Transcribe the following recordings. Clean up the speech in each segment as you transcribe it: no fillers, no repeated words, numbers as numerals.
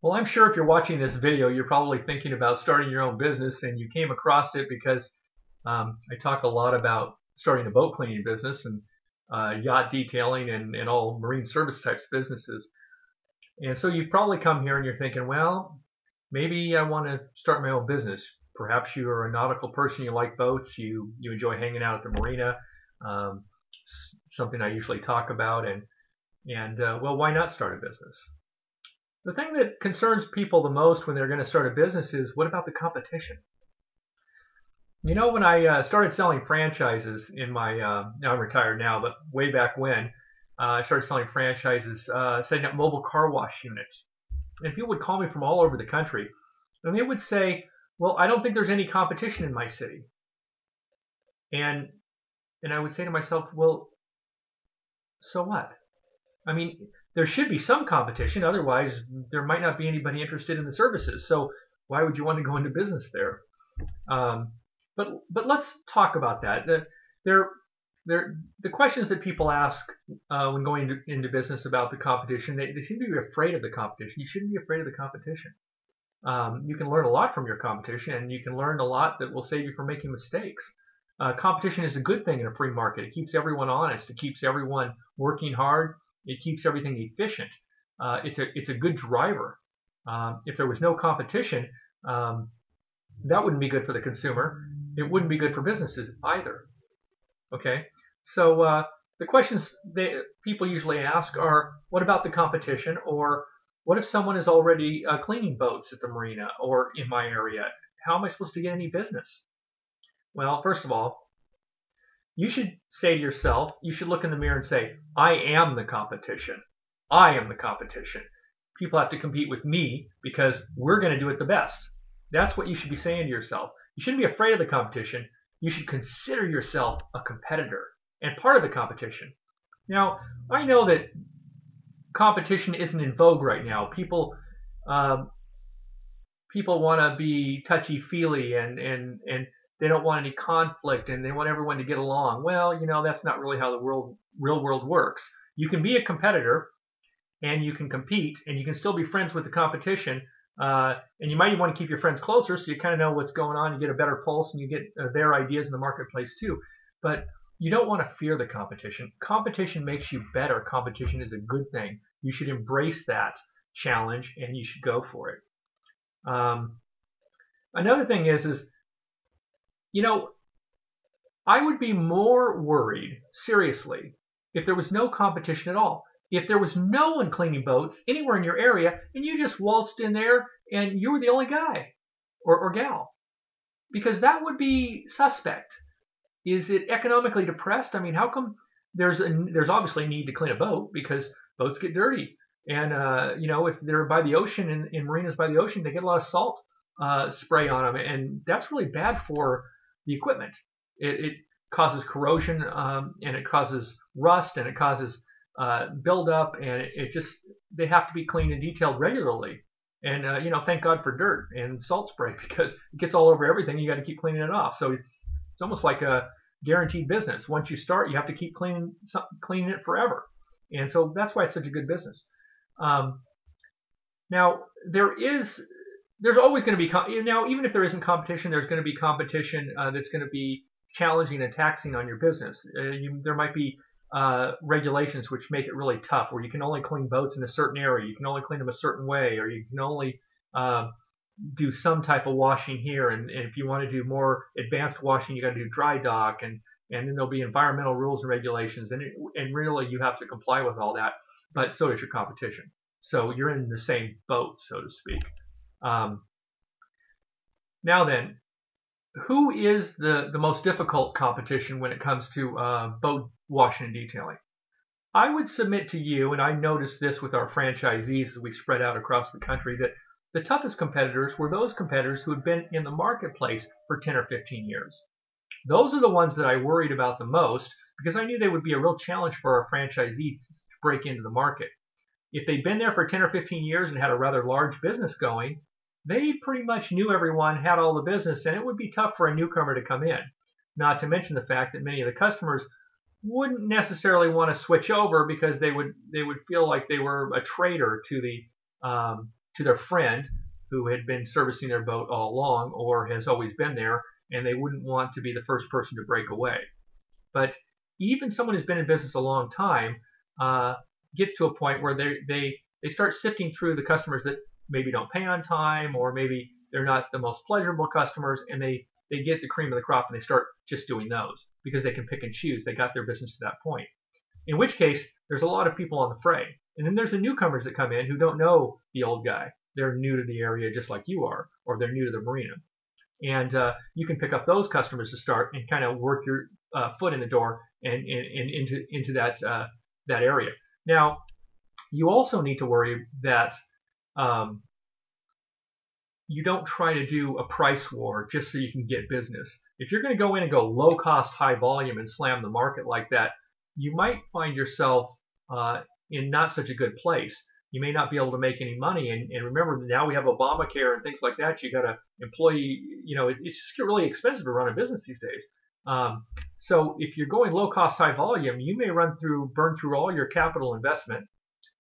Well, I'm sure if you're watching this video, you're probably thinking about starting your own business, and you came across it because I talk a lot about starting a boat cleaning business and yacht detailing and all marine service types businesses. And so you've probably come here and you're thinking, well, maybe I want to start my own business. Perhaps you are a nautical person, you like boats, you enjoy hanging out at the marina, um, something I usually talk about, and well, why not start a business? The thing that concerns people the most when they're going to start a business is, what about the competition? You know, when I started selling franchises in my, now I'm retired now, but way back when, I started selling franchises, setting up mobile car wash units. And people would call me from all over the country, and they would say, well, I don't think there's any competition in my city. And and I would say to myself, well, so what? I mean, there should be some competition, otherwise there might not be anybody interested in the services. So why would you want to go into business there? Um, but let's talk about that. There, the questions that people ask when going into business about the competition, they seem to be afraid of the competition. You shouldn't be afraid of the competition. You can learn a lot from your competition, and you can learn a lot that will save you from making mistakes. Competition is a good thing in a free market. It keeps everyone honest. It keeps everyone working hard. It keeps everything efficient. It's a good driver. If there was no competition, that wouldn't be good for the consumer. It wouldn't be good for businesses either. Okay, so the questions people usually ask are, what about the competition, or what if someone is already cleaning boats at the marina or in my area? How am I supposed to get any business? Well, first of all, you should say to yourself, you should look in the mirror and say, I am the competition. I am the competition. People have to compete with me because we're going to do it the best. That's what you should be saying to yourself. You shouldn't be afraid of the competition. You should consider yourself a competitor and part of the competition. Now, I know that competition isn't in vogue right now. Um, people want to be touchy feely and they don't want any conflict and they want everyone to get along. Well, you know, that's not really how the real world works. You can be a competitor and you can compete and you can still be friends with the competition. And you might even want to keep your friends closer so you kind of know what's going on. You get a better pulse and you get their ideas in the marketplace too. But you don't want to fear the competition. Competition makes you better. Competition is a good thing. You should embrace that challenge and you should go for it. Um, Another thing is, you know, I would be more worried, seriously, if there was no competition at all. If there was no one cleaning boats anywhere in your area and you just waltzed in there and you were the only guy or gal, because that would be suspect. Is it economically depressed? I mean, how come there's obviously a need to clean a boat because boats get dirty, and you know, if they're by the ocean in marinas by the ocean, they get a lot of salt spray on them, and that's really bad for the equipment. It causes corrosion, and it causes rust, and it causes buildup, and it just they have to be cleaned and detailed regularly. And you know, thank God for dirt and salt spray because it gets all over everything. You got to keep cleaning it off. So it's almost like a guaranteed business. Once you start, you have to keep cleaning it forever. And so that's why it's such a good business. Um, Now there's always going to be now, even if there isn't competition, there's going to be competition that's going to be challenging and taxing on your business. There might be regulations which make it really tough, where you can only clean boats in a certain area, you can only clean them a certain way, or you can only do some type of washing here, and if you want to do more advanced washing, you got to do dry dock, and then there'll be environmental rules and regulations, and really you have to comply with all that. But so does your competition. So you're in the same boat, so to speak. Um, Now then, who is the most difficult competition when it comes to boat washing and detailing? I would submit to you, and I noticed this with our franchisees as we spread out across the country, that the toughest competitors were those competitors who had been in the marketplace for 10 or 15 years. Those are the ones that I worried about the most because I knew they would be a real challenge for our franchisees to break into the market. If they'd been there for 10 or 15 years and had a rather large business going, they pretty much knew everyone, had all the business, and it would be tough for a newcomer to come in. Not to mention the fact that many of the customers wouldn't necessarily want to switch over because they would feel like they were a traitor to to their friend who had been servicing their boat all along or has always been there, and they wouldn't want to be the first person to break away. But even someone who's been in business a long time gets to a point where they start sifting through the customers that maybe don't pay on time, or maybe they're not the most pleasurable customers, and they get the cream of the crop and they start just doing those because they can pick and choose. They got their business to that point. In which case, there's a lot of people on the fray. And then there's the newcomers that come in who don't know the old guy. They're new to the area just like you are, or they're new to the marina. And you can pick up those customers to start and kind of work your foot in the door and into that area. Now, you also need to worry that you don't try to do a price war just so you can get business. If you're going to go in and go low cost, high volume and slam the market like that, you might find yourself in not such a good place. You may not be able to make any money. And remember, now we have Obamacare and things like that. You got to employ, it's really expensive to run a business these days. So if you're going low cost, high volume, you may burn through all your capital investment,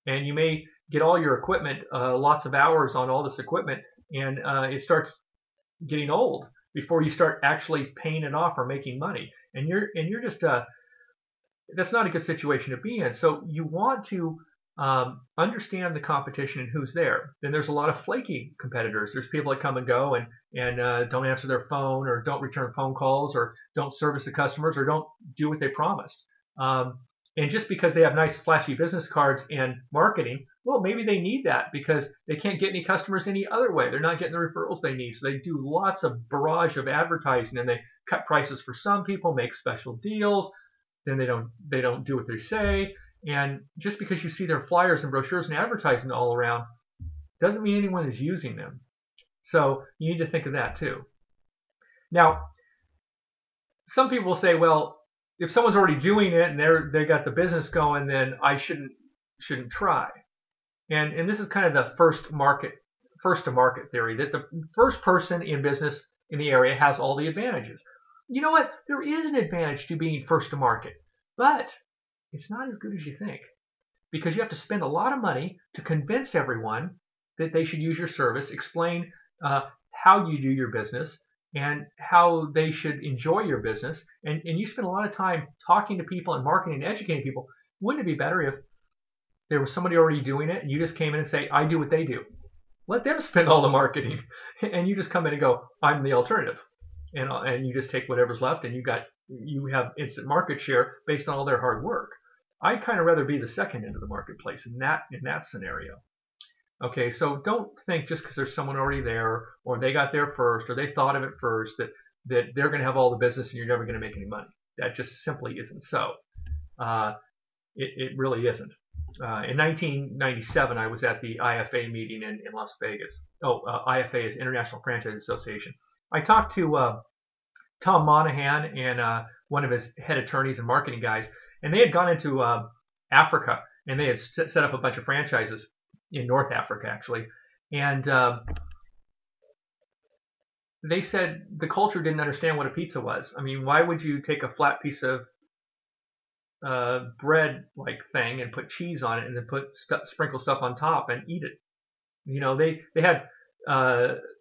and you may get all your equipment, lots of hours on all this equipment, and it starts getting old before you start actually paying it off or making money. And you're just that's not a good situation to be in. So you want to understand the competition and who's there. Then there's a lot of flaky competitors. There's people that come and go and don't answer their phone, or don't return phone calls, or don't service the customers, or don't do what they promised. And just because they have nice flashy business cards and marketing, well, maybe they need that because they can't get any customers any other way. They're not getting the referrals they need. So they do lots of barrage of advertising, and they cut prices for some people, make special deals. Then they don't do what they say. And just because you see their flyers and brochures and advertising all around doesn't mean anyone is using them. So you need to think of that too. Now, some people will say, well, if someone's already doing it and they got the business going, then I shouldn't try. And this is kind of the first to market theory, that the first person in business in the area has all the advantages. You know what? There is an advantage to being first to market, but it's not as good as you think, because you have to spend a lot of money to convince everyone that they should use your service, explain how you do your business and how they should enjoy your business. And you spend a lot of time talking to people and marketing and educating people. Wouldn't it be better if there was somebody already doing it and you just came in and say, I do what they do? Let them spend all the marketing, and you just come in and go, I'm the alternative. And you just take whatever's left, and you have instant market share based on all their hard work. I'd kind of rather be the second end of the marketplace in that scenario. Okay, so don't think just because there's someone already there, or they got there first, or they thought of it first, that they're going to have all the business and you're never going to make any money. That just simply isn't so. It really isn't. In 1997, I was at the IFA meeting in Las Vegas. IFA is International Franchise Association. I talked to Tom Monahan and one of his head attorneys and marketing guys, and they had gone into Africa, and they had set up a bunch of franchises in North Africa, actually. And they said the culture didn't understand what a pizza was. I mean, why would you take a flat piece of bread-like thing and put cheese on it and then sprinkle stuff on top and eat it? They had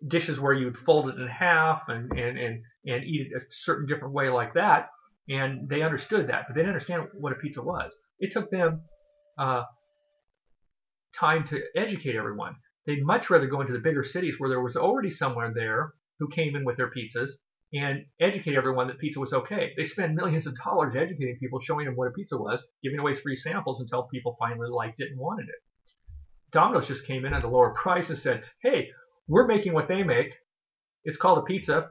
dishes where you'd fold it in half and eat it a certain different way like that, and they understood that, but they didn't understand what a pizza was. It took them time to educate everyone. They'd much rather go into the bigger cities where there was already someone there who came in with their pizzas and educate everyone that pizza was okay. They spend millions of dollars educating people, showing them what a pizza was, giving away free samples until people finally liked it and wanted it. Domino's just came in at a lower price and said, hey, we're making what they make. It's called a pizza,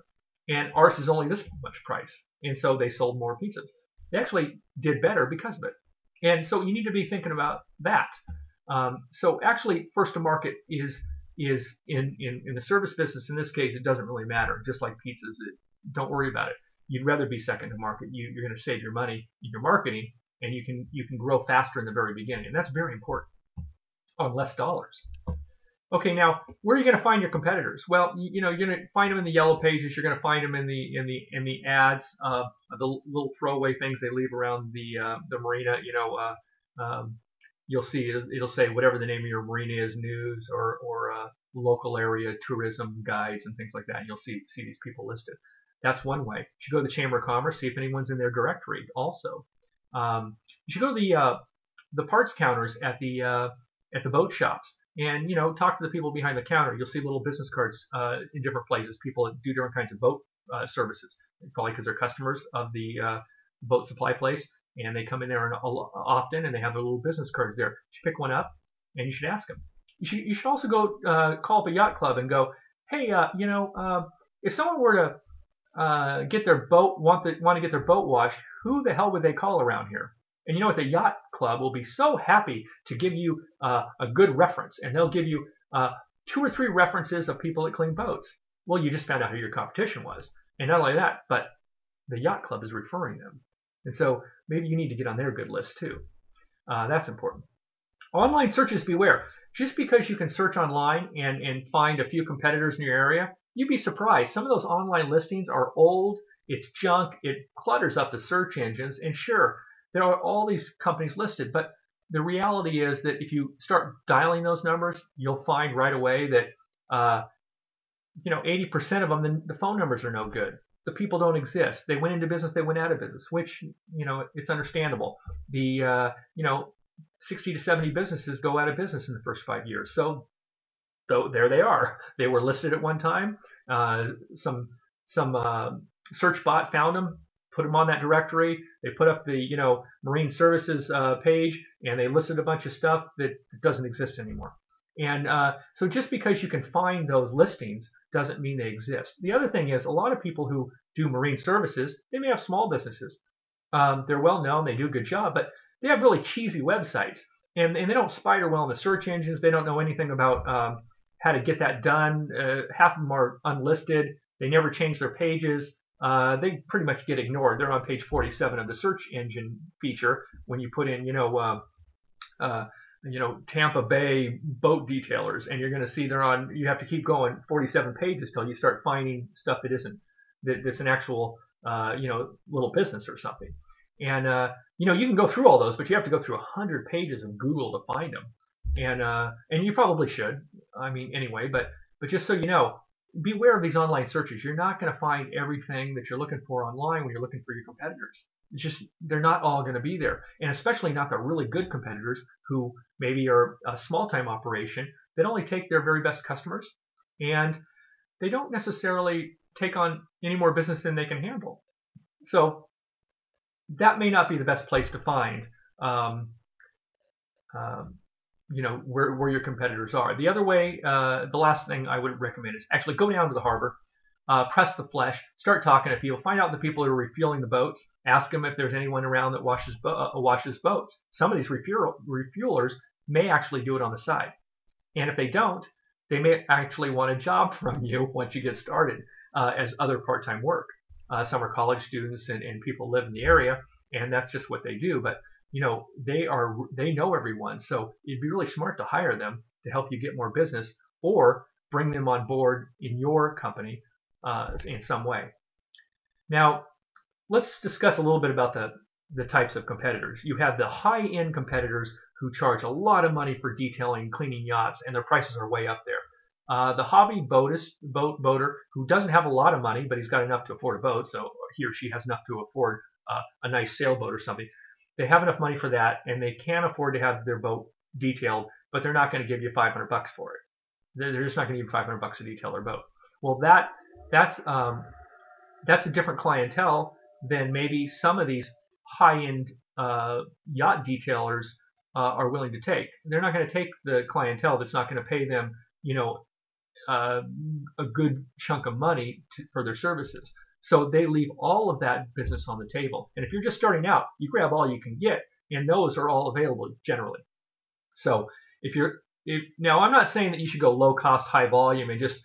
and ours is only this much price. And so they sold more pizzas. They actually did better because of it. And so you need to be thinking about that. So actually, first to market is in the service business. In this case, it doesn't really matter. Just like pizzas, don't worry about it. You'd rather be second to market. You're going to save your money in your marketing, and you can grow faster in the very beginning, and that's very important on less dollars. Okay, now where are you going to find your competitors? Well, you're going to find them in the yellow pages. You're going to find them in the ads, the little throwaway things they leave around the marina. you'll see it'll say whatever the name of your marina is, news or local area tourism guides and things like that. And you'll see these people listed. That's one way. You should go to the Chamber of Commerce, see if anyone's in their directory. Also, you should go to the parts counters at the boat shops, and talk to the people behind the counter. You'll see little business cards in different places. People that do different kinds of boat services, probably because they're customers of the boat supply place, and they come in there often, and they have their little business cards there. You should pick one up, and you should ask them. You should also go call up a yacht club and go, hey, if someone were to get their boat want to get their boat washed, who the hell would they call around here? And you know what? The yacht club will be so happy to give you a good reference, and they'll give you 2 or 3 references of people that clean boats. Well, you just found out who your competition was, and not only that, but the yacht club is referring them, and so maybe you need to get on their good list too. That's important. Online searches, beware. Just because you can search online and find a few competitors in your area, you'd be surprised. Some of those online listings are old. It's junk. It clutters up the search engines. And sure, there are all these companies listed, but the reality is that if you start dialing those numbers, you'll find right away that 80% of them, the phone numbers are no good. The people don't exist. They went into business, they went out of business, which it's understandable. The 60 to 70 businesses go out of business in the first 5 years. So there they are. They were listed at one time. Some search bot found them, put them on that directory. They put up the marine services page, and they listed a bunch of stuff that doesn't exist anymore. And so just because you can find those listings doesn't mean they exist. The other thing is, a lot of people who do marine services, they may have small businesses. They're well known, they do a good job, but they have really cheesy websites, and they don't spider well in the search engines. They don't know anything about how to get that done. Half of them are unlisted. They never change their pages. They pretty much get ignored. They're on page 47 of the search engine feature when you put in, Tampa Bay boat detailers, and you're going to see they're on. You have to keep going 47 pages till you start finding stuff that's an actual, little business or something. And you can go through all those, but you have to go through 100 pages of Google to find them. And you probably should. I mean, anyway, but just so you know, beware of these online searches. You're not going to find everything that you're looking for online when you're looking for your competitors. It's just they're not all going to be there, and especially not the really good competitors who maybe are a small-time operation that only take their very best customers, and they don't necessarily take on any more business than they can handle. So that may not be the best place to find, where your competitors are. The other way, the last thing I would recommend is actually go down to the harbor, press the flesh, start talking to people, find out the people who are refueling the boats, ask them if there's anyone around that washes boats. Some of these refuelers may actually do it on the side, and if they don't, they may actually want a job from you once you get started as other part-time work. Some are college students and people live in the area, and that's just what they do. But they know everyone, so it'd be really smart to hire them to help you get more business, or bring them on board in your company in some way. Now, let's discuss a little bit about the types of competitors. You have the high-end competitors who charge a lot of money for detailing, cleaning yachts, and their prices are way up there. The hobby boater who doesn't have a lot of money, but he's got enough to afford a boat, so he or she has enough to afford a nice sailboat or something. They have enough money for that, and they can afford to have their boat detailed, but they're not going to give you $500 for it. They're just not going to give you $500 to detail their boat. Well, that's a different clientele than maybe some of these high-end yacht detailers are willing to take. They're not going to take the clientele that's not going to pay them, a good chunk of money for their services. So they leave all of that business on the table. And if you're just starting out, you grab all you can get, and those are all available generally. So now I'm not saying that you should go low cost, high volume and just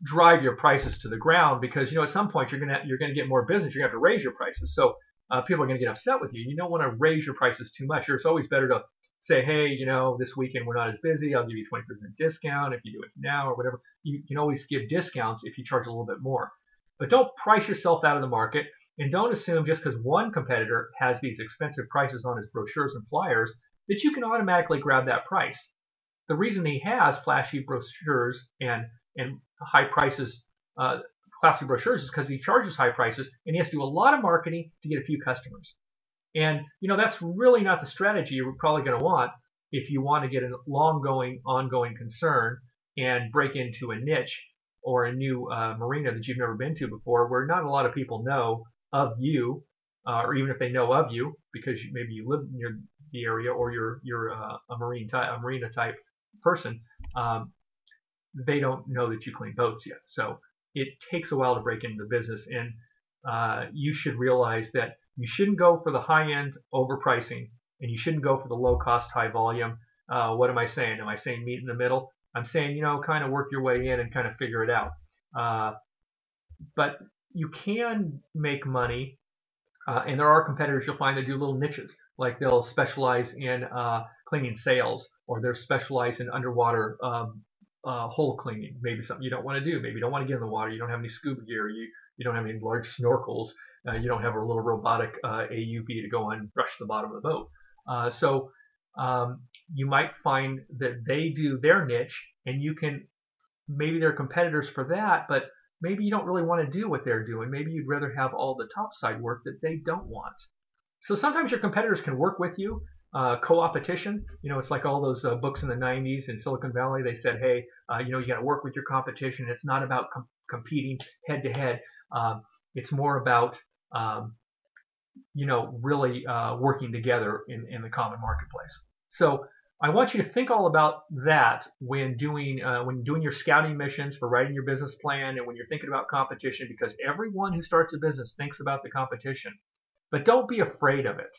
drive your prices to the ground, because at some point you're gonna get more business. You're gonna have to raise your prices. So people are gonna get upset with you. You don't want to raise your prices too much. It's always better to say, hey, this weekend we're not as busy. I'll give you 20% discount if you do it now or whatever. You can always give discounts if you charge a little bit more. But don't price yourself out of the market, and don't assume just because one competitor has these expensive prices on his brochures and flyers that you can automatically grab that price. The reason he has flashy brochures and high prices, classy brochures, is because he charges high prices and he has to do a lot of marketing to get a few customers. And that's really not the strategy you're probably going to want if you want to get a long-going, ongoing concern and break into a niche or a new marina that you've never been to before, where not a lot of people know of you, or even if they know of you because maybe you live near the area or you're a marina type person, they don't know that you clean boats yet. So it takes a while to break into the business, and you should realize that you shouldn't go for the high-end overpricing, and you shouldn't go for the low-cost, high-volume. What am I saying? Am I saying meet in the middle? I'm saying, kind of work your way in and kind of figure it out. But you can make money, and there are competitors you'll find that do little niches, like they'll specialize in cleaning sails, or they're specialized in underwater hull cleaning. Maybe something you don't want to do. Maybe you don't want to get in the water. You don't have any scuba gear. You don't have any large snorkels. You don't have a little robotic AUV to go on and brush the bottom of the boat. So you might find that they do their niche, and you can, maybe they're competitors for that, but maybe you don't really want to do what they're doing. Maybe you'd rather have all the topside work that they don't want. So sometimes your competitors can work with you. Co-opetition, it's like all those books in the 90s in Silicon Valley. They said, hey, you got to work with your competition. It's not about competing head to head. It's more about really working together in the common marketplace. So I want you to think all about that when doing your scouting missions, for writing your business plan, and when you're thinking about competition, because everyone who starts a business thinks about the competition. But don't be afraid of it.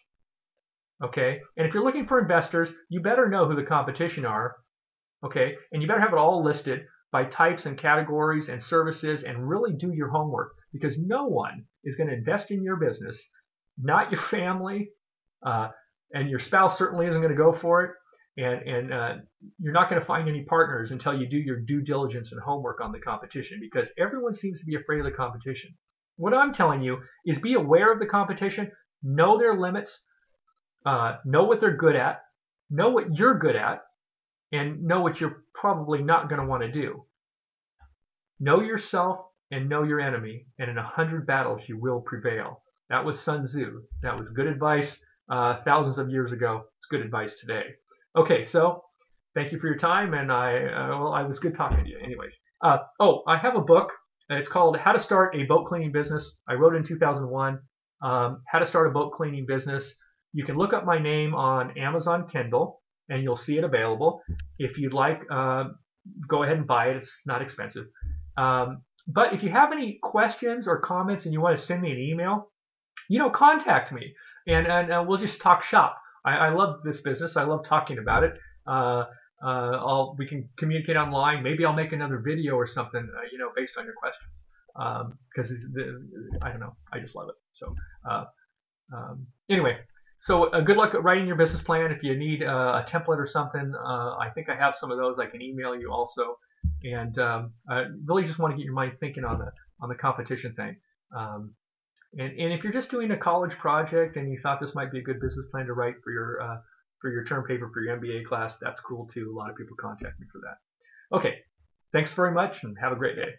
Okay? And if you're looking for investors, you better know who the competition are. Okay? And you better have it all listed by types and categories and services, and really do your homework, because no one is going to invest in your business, not your family, and your spouse certainly isn't going to go for it, and you're not going to find any partners until you do your due diligence and homework on the competition, because everyone seems to be afraid of the competition. What I'm telling you is be aware of the competition, know their limits, know what they're good at, know what you're good at, and know what you're probably not going to want to do. Know yourself and know your enemy, and in 100 battles you will prevail. That was Sun Tzu. That was good advice thousands of years ago. It's good advice today. Okay, so thank you for your time, and I was good talking to you. Anyways, I have a book. It's called How to Start a Boat Cleaning Business. I wrote it in 2001. How to Start a Boat Cleaning Business. You can look up my name on Amazon Kindle, and you'll see it available. If you'd like, go ahead and buy it. It's not expensive. But if you have any questions or comments and you want to send me an email, contact me, and we'll just talk shop. I love this business. I love talking about it. We can communicate online. Maybe I'll make another video or something, based on your questions. Because I don't know, I just love it. So anyway, so good luck at writing your business plan. If you need a template or something, I think I have some of those. I can email you also. And I really just want to get your mind thinking on the competition thing. And if you're just doing a college project and you thought this might be a good business plan to write for your term paper for your MBA class, that's cool too. A lot of people contact me for that. Okay, thanks very much and have a great day.